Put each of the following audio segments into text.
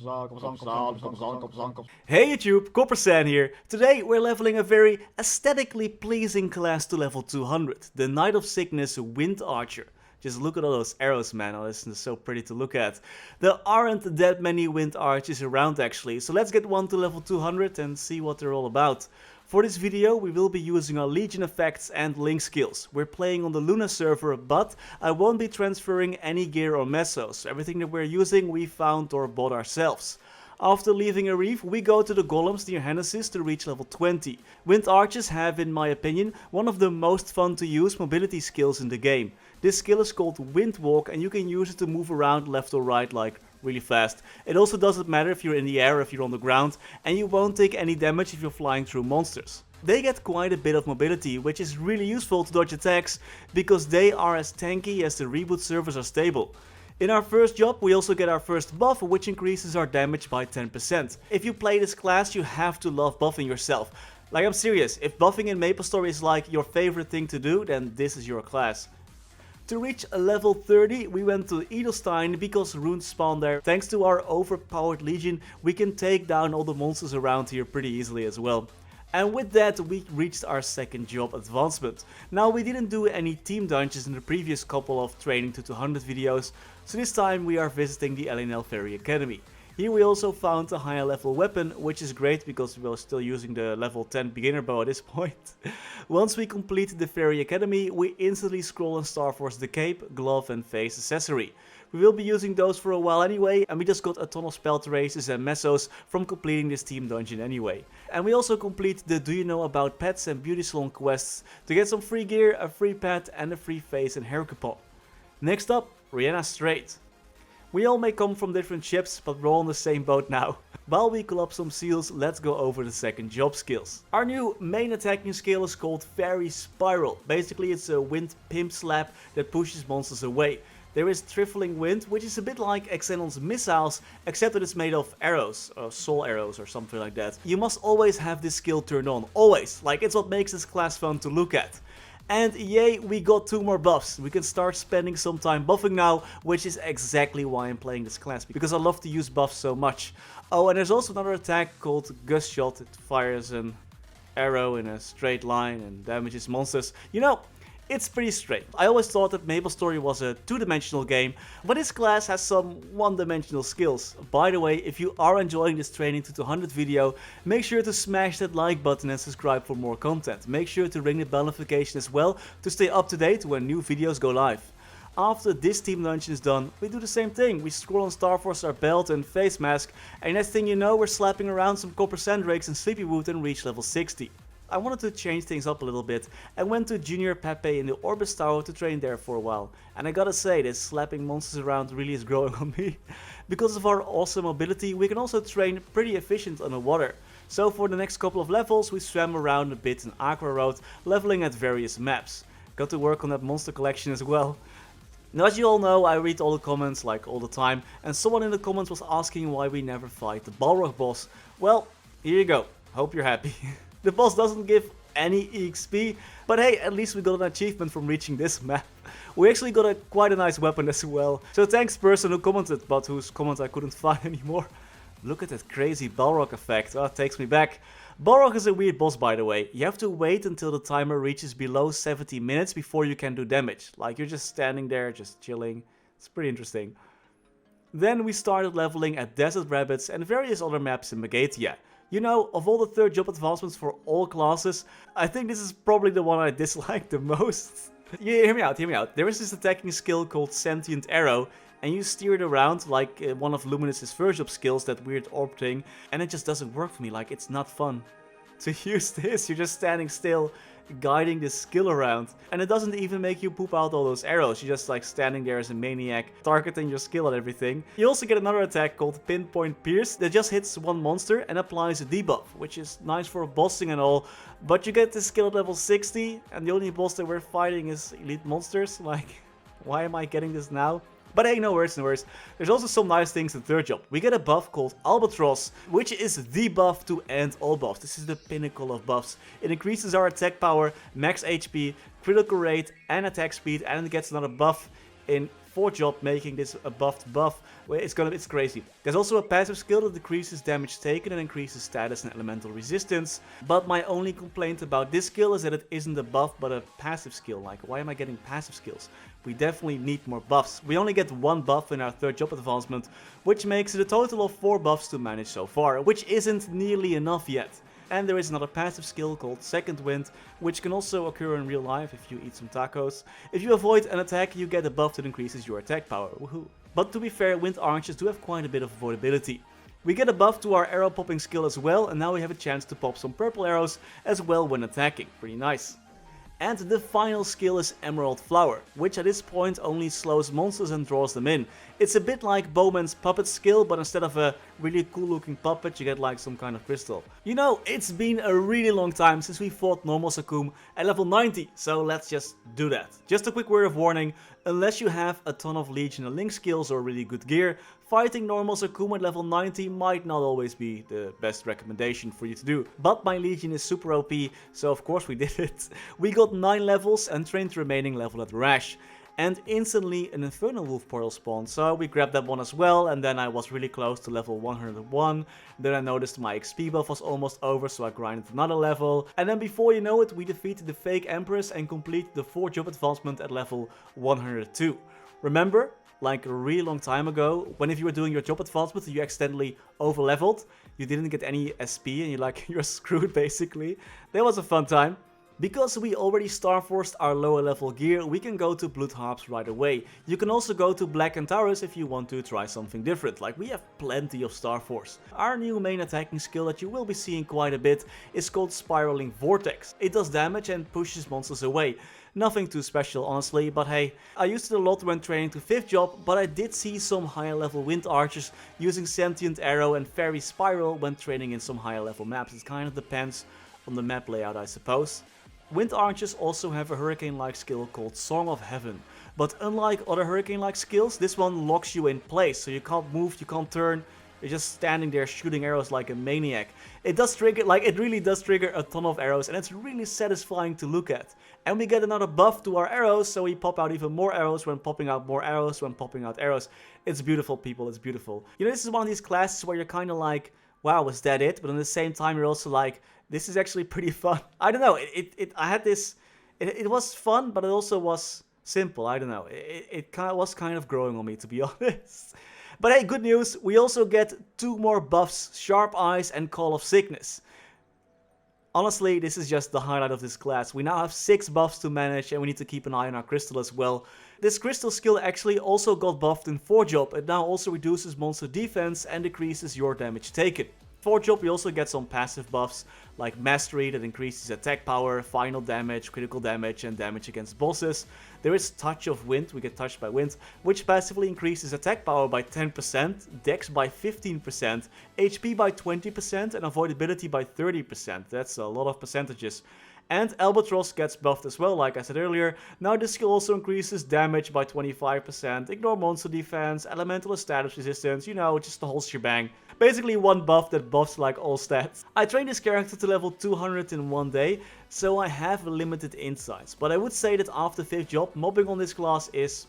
Hey YouTube, Coppersan here. Today we're leveling a very aesthetically pleasing class to level 200, the Knight of Sickness Wind Archer. Just look at all those arrows, man. Oh, this is so pretty to look at. There aren't that many wind archers around actually, so let's get one to level 200 and see what they're all about. For this video we will be using our Legion effects and link skills. We're playing on the Luna server, but I won't be transferring any gear or mesos, so everything that we're using we found or bought ourselves. After leaving a reef, we go to the golems near Hennesis to reach level 20. Wind archers have, in my opinion, one of the most fun to use mobility skills in the game. This skill is called Wind Walk and you can use it to move around left or right like really fast. It also doesn't matter if you're in the air or if you're on the ground, and you won't take any damage if you're flying through monsters. They get quite a bit of mobility, which is really useful to dodge attacks because they are as tanky as the reboot servers are stable. In our first job we also get our first buff, which increases our damage by 10%. If you play this class you have to love buffing yourself. Like, I'm serious, if buffing in MapleStory is like your favorite thing to do, then this is your class. To reach a level 30 we went to Edelstein because runes spawn there. Thanks to our overpowered Legion we can take down all the monsters around here pretty easily as well. And with that we reached our second job advancement. Now we didn't do any team dungeons in the previous couple of training to 200 videos, so this time we are visiting the LNL Ferry Academy. Here we also found a higher level weapon, which is great because we are still using the level 10 beginner bow at this point. Once we complete the Ferry Academy, we instantly scroll on Starforce the cape, glove and face accessory. We will be using those for a while anyway, and we just got a ton of spell traces and mesos from completing this team dungeon anyway. And we also complete the Do You Know About Pets and Beauty Salon quests to get some free gear, a free pet and a free face and hair coupon. Next up, Rihanna Strait. We all may come from different ships, but we're all on the same boat now. While we collapse some seals, let's go over the second job skills. Our new main attacking skill is called Fairy Spiral. Basically it's a wind pimp slap that pushes monsters away. There is Trifling Wind, which is a bit like Xenon's missiles, except that it's made of arrows, or soul arrows or something like that. You must always have this skill turned on, always, like it's what makes this class fun to look at. And yay, we got 2 more buffs. We can start spending some time buffing now, which is exactly why I'm playing this class, because I love to use buffs so much. Oh, and there's also another attack called Gust Shot. It fires an arrow in a straight line and damages monsters. You know, it's pretty straight. I always thought that MapleStory was a 2-dimensional game, but this class has some 1-dimensional skills. By the way, if you are enjoying this training to 200 video, make sure to smash that like button and subscribe for more content. Make sure to ring the bell notification as well to stay up to date when new videos go live. After this team dungeon is done, we do the same thing. We scroll on Starforce our belt and face mask, and next thing you know we're slapping around some copper sandrakes and sleepywood and reach level 60. I wanted to change things up a little bit and went to Junior Pepe in the Orbis Tower to train there for a while. And I gotta say, this slapping monsters around really is growing on me. Because of our awesome mobility, we can also train pretty efficient underwater. So for the next couple of levels, we swam around a bit in Aqua Road, leveling at various maps. Got to work on that monster collection as well. Now, as you all know, I read all the comments like all the time, and someone in the comments was asking why we never fight the Balrog boss. Well, here you go. Hope you're happy. The boss doesn't give any EXP, but hey, at least we got an achievement from reaching this map. We actually got quite a nice weapon as well. So thanks person who commented, but whose comment I couldn't find anymore. Look at that crazy Balrog effect. Oh, it takes me back. Balrog is a weird boss, by the way. You have to wait until the timer reaches below 70 minutes before you can do damage. Like, you're just standing there, just chilling. It's pretty interesting. Then we started leveling at Desert Rabbits and various other maps in Megatia. You know, of all the third job advancements for all classes, I think this is probably the one I dislike the most. Yeah, hear me out, hear me out. There is this attacking skill called Sentient Arrow, and you steer it around like one of Luminous's first job skills, that weird orb thing, and it just doesn't work for me. Like, it's not fun to use this. You're just standing still, guiding this skill around, and it doesn't even make you poop out all those arrows. You're just like standing there as a maniac, targeting your skill at everything. You also get another attack called Pinpoint Pierce that just hits one monster and applies a debuff, which is nice for bossing and all, but you get this skill at level 60 and the only boss that we're fighting is elite monsters. Like, why am I getting this now? But hey, no worries, no worries. There's also some nice things in third job. We get a buff called Albatross, which is the buff to end all buffs. This is the pinnacle of buffs. It increases our attack power, max HP, critical rate, and attack speed, and it gets another buff in 4th job, making this a buffed buff. It's crazy. There's also a passive skill that decreases damage taken and increases status and elemental resistance. But my only complaint about this skill is that it isn't a buff but a passive skill. Like, why am I getting passive skills? We definitely need more buffs. We only get 1 buff in our 3rd job advancement, which makes it a total of 4 buffs to manage so far, which isn't nearly enough yet. And there is another passive skill called 2nd Wind, which can also occur in real life if you eat some tacos. If you avoid an attack, you get a buff that increases your attack power. Woohoo. But to be fair, Wind Archers do have quite a bit of avoidability. We get a buff to our arrow popping skill as well, and now we have a chance to pop some purple arrows as well when attacking. Pretty nice. And the final skill is Emerald Flower, which at this point only slows monsters and draws them in. It's a bit like Bowman's puppet skill, but instead of a really cool looking puppet, you get like some kind of crystal. You know, it's been a really long time since we fought normal Sakum at level 90, so let's just do that. Just a quick word of warning, unless you have a ton of Legion and Link skills or really good gear, fighting normal Sakum at level 90 might not always be the best recommendation for you to do. But my Legion is super OP, so of course we did it. We got 9 levels and trained the remaining level at Rash. And instantly an Infernal Wolf portal spawned, so we grabbed that one as well, and then I was really close to level 101. Then I noticed my XP buff was almost over, so I grinded another level. And then before you know it, we defeated the fake Empress and completed the 4th job advancement at level 102. Remember? Like a really long time ago, when if you were doing your job advancement you accidentally overleveled, you didn't get any SP and you're screwed basically. That was a fun time. Because we already Starforced our lower level gear, we can go to Blood Harps right away. You can also go to Black Antaurus if you want to try something different, like we have plenty of Starforce. Our new main attacking skill that you will be seeing quite a bit is called Spiraling Vortex. It does damage and pushes monsters away. Nothing too special honestly, but hey, I used it a lot when training to 5th job, but I did see some higher level Wind Archers using Sentient Arrow and Fairy Spiral when training in some higher level maps. It kind of depends on the map layout, I suppose. Wind Archers also have a Hurricane-like skill called Song of Heaven, but unlike other Hurricane-like skills, this one locks you in place, so you can't move, you can't turn, you're just standing there shooting arrows like a maniac. It does trigger, it really does trigger a ton of arrows, and it's really satisfying to look at. And we get another buff to our arrows, so we pop out even more arrows when popping out more arrows when popping out arrows. It's beautiful, people, it's beautiful. You know, this is one of these classes where you're kind of like, wow, was that it? But at the same time, you're also like, this is actually pretty fun. I don't know, I had this, it was fun, but it also was simple. I don't know, it was kind of growing on me, to be honest. But hey, good news, we also get 2 more buffs, Sharp Eyes and Call of Sickness. Honestly, this is just the highlight of this class. We now have 6 buffs to manage and we need to keep an eye on our crystal as well. This crystal skill actually also got buffed in 4th job. It now also reduces monster defense and decreases your damage taken. 4th job we also get some passive buffs like Mastery that increases attack power, final damage, critical damage and damage against bosses. There is Touch of Wind, we get touched by wind, which passively increases attack power by 10%, dex by 15%, HP by 20% and avoidability by 30%. That's a lot of percentages. And Albatross gets buffed as well, like I said earlier. Now this skill also increases damage by 25%, ignore monster defense, elemental status resistance, you know, just the whole shebang. Basically one buff that buffs like all stats. I trained this character to level 200 in one day, so I have limited insights. But I would say that after 5th job, mobbing on this class is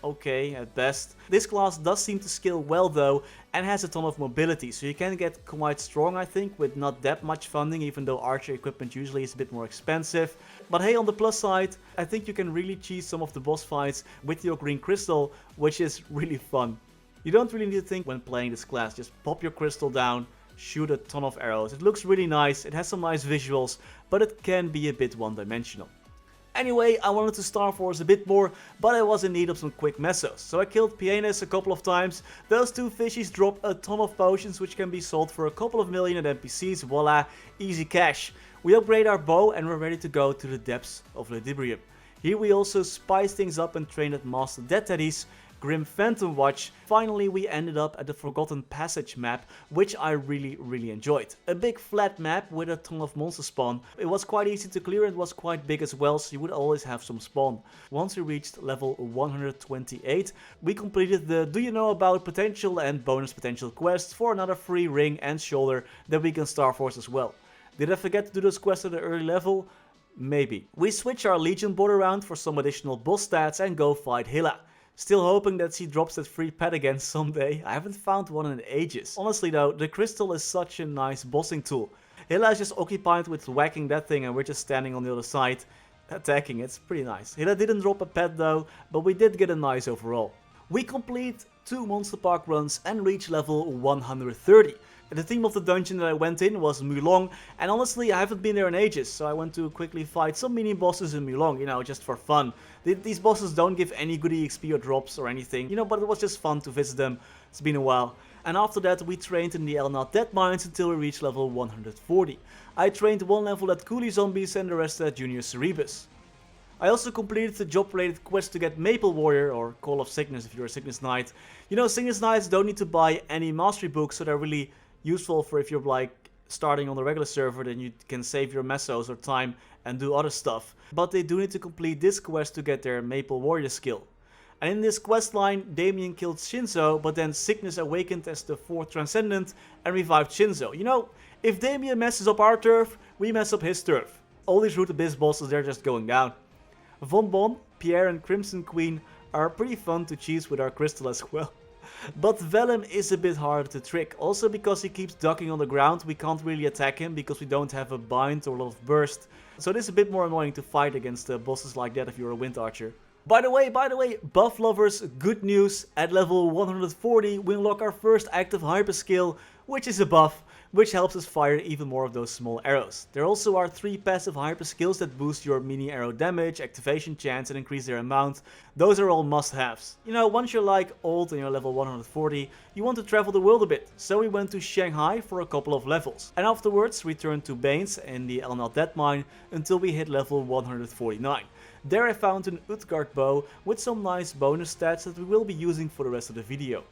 okay at best. This class does seem to scale well though and has a ton of mobility, so you can get quite strong I think with not that much funding, even though archer equipment usually is a bit more expensive. But hey, on the plus side, I think you can really cheese some of the boss fights with your green crystal, which is really fun. You don't really need to think when playing this class, just pop your crystal down, shoot a ton of arrows. It looks really nice, it has some nice visuals, but it can be a bit one-dimensional. Anyway, I wanted to Starforce a bit more, but I was in need of some quick mesos. So I killed Pianus a couple of times. Those 2 fishies drop a ton of potions which can be sold for a couple of million at NPCs, voila, easy cash. We upgrade our bow and we're ready to go to the depths of Ludibrium. Here we also spice things up and train at Master Death Teddy's Grim Phantom Watch. Finally we ended up at the Forgotten Passage map, which I really enjoyed. A big flat map with a ton of monster spawn. It was quite easy to clear and was quite big as well, so you would always have some spawn. Once we reached level 128, we completed the Do You Know About Potential and Bonus Potential quests for another free ring and shoulder that we can Starforce as well. Did I forget to do those quests at an early level? Maybe. We switch our Legion board around for some additional boss stats and go fight Hilla. Still hoping that she drops that free pet again someday. I haven't found one in ages. Honestly though, the crystal is such a nice bossing tool. Hila is just occupied with whacking that thing and we're just standing on the other side attacking. It's pretty nice. Hila didn't drop a pet though, but we did get a nice overall. We complete 2 Monster Park runs and reach level 130. The theme of the dungeon that I went in was Mulong, and honestly I haven't been there in ages, so I went to quickly fight some mini bosses in Mulong, you know, just for fun. These bosses don't give any goodie XP or drops or anything, you know, but it was just fun to visit them. It's been a while. And after that we trained in the Elnath Dead Mines until we reached level 140. I trained 1 level at Coolie Zombies and the rest at Junior Cerebus. I also completed the job related quest to get Maple Warrior, or Call of Sickness if you're a Sickness Knight. You know, Sickness Knights don't need to buy any mastery books, so they're really useful for if you're like starting on the regular server, then you can save your mesos or time and do other stuff. But they do need to complete this quest to get their Maple Warrior skill. And in this quest line, Damien killed Shinzo, but then Sickness awakened as the 4th Transcendent and revived Shinzo. You know, if Damien messes up our turf, we mess up his turf. All these Root Abyss bosses, they're just going down. Von Bon, Pierre and Crimson Queen are pretty fun to cheese with our crystal as well. But Vellum is a bit harder to trick, also because he keeps ducking on the ground. We can't really attack him because we don't have a bind or a lot of burst. So it is a bit more annoying to fight against bosses like that if you're a Wind Archer. By the way, buff lovers, good news. At level 140 we unlock our first active hyper skill, which is a buff, which helps us fire even more of those small arrows. There also are 3 passive hyper skills that boost your mini arrow damage, activation chance and increase their amount. Those are all must-haves. You know, once you're like old and you're level 140, you want to travel the world a bit. So we went to Shanghai for a couple of levels. And afterwards returned to Baines in the Elnath Dead Mine until we hit level 149. There I found an Utgard bow with some nice bonus stats that we will be using for the rest of the video.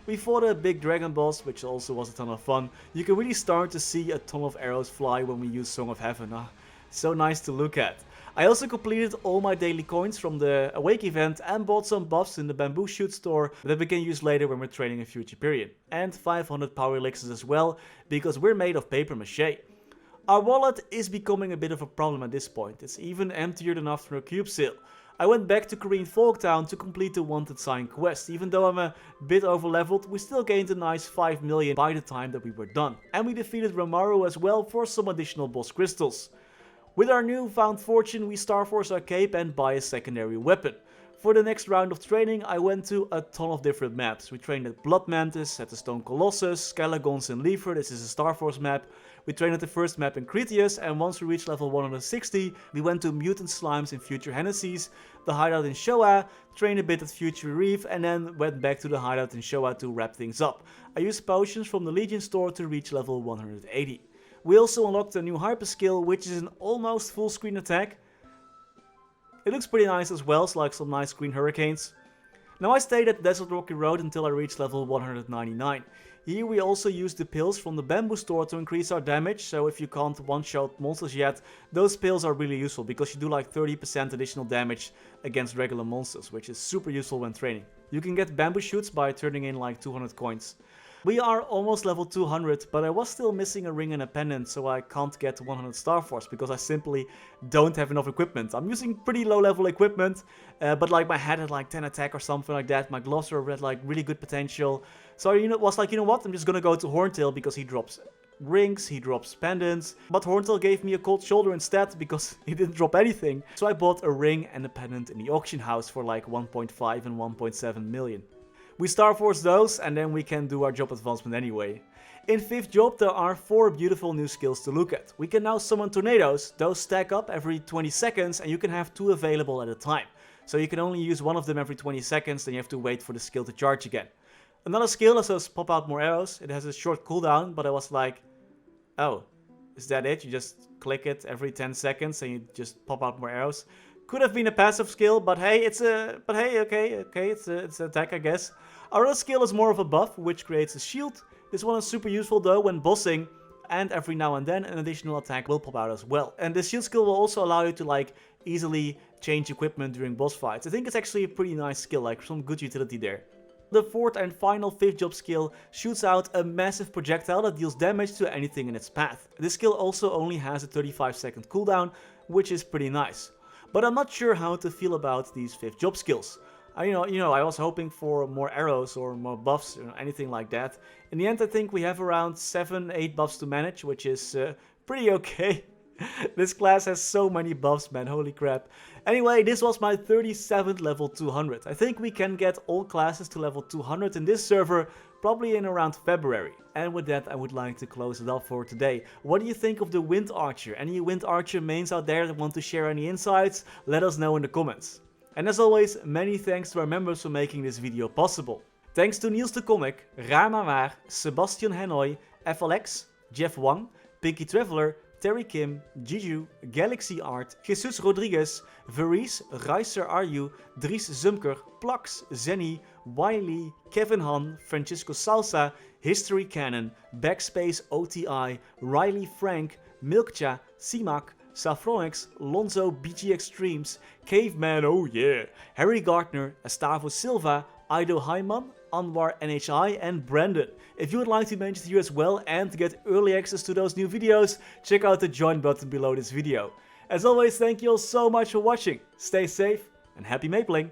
We fought a big dragon boss, which also was a ton of fun. You can really start to see a ton of arrows fly when we use Song of Heaven. So nice to look at. I also completed all my daily coins from the Awake event and bought some buffs in the Bamboo Shoot store that we can use later when we're training in Future Period. And 500 power elixirs as well, because we're made of paper mache. Our wallet is becoming a bit of a problem at this point. It's even emptier than after a cube sale. I went back to Korean Folktown to complete the Wanted Sign quest. Even though I'm a bit over leveled, we still gained a nice 5 million by the time that we were done. And we defeated Romaru as well for some additional boss crystals. With our newfound fortune, we Starforce our cape and buy a secondary weapon. For the next round of training, I went to a ton of different maps. We trained at Blood Mantis, at the Stone Colossus, Skelegons in Lever, this is a Starforce map. We trained at the first map in Critias, and once we reached level 160, we went to Mutant Slimes in Future Hennessy's, the hideout in Showa, trained a bit at Future Reef, and then went back to the hideout in Showa to wrap things up. I used potions from the Legion store to reach level 180. We also unlocked a new hyper skill, which is an almost full screen attack. It looks pretty nice as well, it's like some nice green hurricanes. Now I stayed at Desert Rocky Road until I reached level 199. Here we also used the pills from the Bamboo store to increase our damage, so if you can't one-shot monsters yet, those pills are really useful because you do like 30% additional damage against regular monsters, which is super useful when training. You can get bamboo shoots by turning in like 200 coins. We are almost level 200, but I was still missing a ring and a pendant, so I can't get 100 Star Force because I simply don't have enough equipment. I'm using pretty low level equipment, but like my hat had like 10 attack or something like that. My gloves were at like really good potential. So was like, you know what, I'm just gonna go to Horntail because he drops rings, he drops pendants. But Horntail gave me a cold shoulder instead because he didn't drop anything. So I bought a ring and a pendant in the auction house for like 1.5 and 1.7 million. We Starforce those and then we can do our job advancement anyway. In 5th job there are 4 beautiful new skills to look at. We can now summon tornadoes, those stack up every 20 seconds and you can have 2 available at a time. So you can only use one of them every 20 seconds, then you have to wait for the skill to charge again. Another skill lets us pop out more arrows. It has a short cooldown, but I was like, oh, is that it? You just click it every 10 seconds and you just pop out more arrows. Could have been a passive skill, but hey, okay, it's an attack, I guess. Our other skill is more of a buff, which creates a shield. This one is super useful though when bossing, and every now and then an additional attack will pop out as well. And the shield skill will also allow you to like easily change equipment during boss fights. I think it's actually a pretty nice skill, like some good utility there. The 4th and final 5th job skill shoots out a massive projectile that deals damage to anything in its path. This skill also only has a 35-second cooldown, which is pretty nice. But I'm not sure how to feel about these 5th job skills. I was hoping for more arrows or more buffs or anything like that. In the end, I think we have around 7, 8 buffs to manage, which is pretty okay. This class has so many buffs, man, holy crap. Anyway, this was my 37th level 200. I think we can get all classes to level 200 in this server probably in around February. And with that, I would like to close it off for today. What do you think of the Wind Archer? Any Wind Archer mains out there that want to share any insights? Let us know in the comments. And as always, many thanks to our members for making this video possible. Thanks to Niels de Comic, Ramawar, Sebastian Hanoi, FLX, Jeff Wang, Pinky Traveler, Terry Kim, Jiju, Galaxy Art, Jesus Rodriguez, Verise, Reiser Arju, Dries Zumker, Plax, Zenny, Wiley, Kevin Han, Francisco Salsa, History Cannon, Backspace OTI, Riley Frank, Milkcha, Simak, Safronix, Lonzo BG Extremes, Caveman oh yeah, Harry Gardner, Estavo Silva, Ido Hyman, Anwar NHI and Brandon. If you would like to mention you as well and to get early access to those new videos, check out the join button below this video. As always, thank you all so much for watching, stay safe and happy mapling!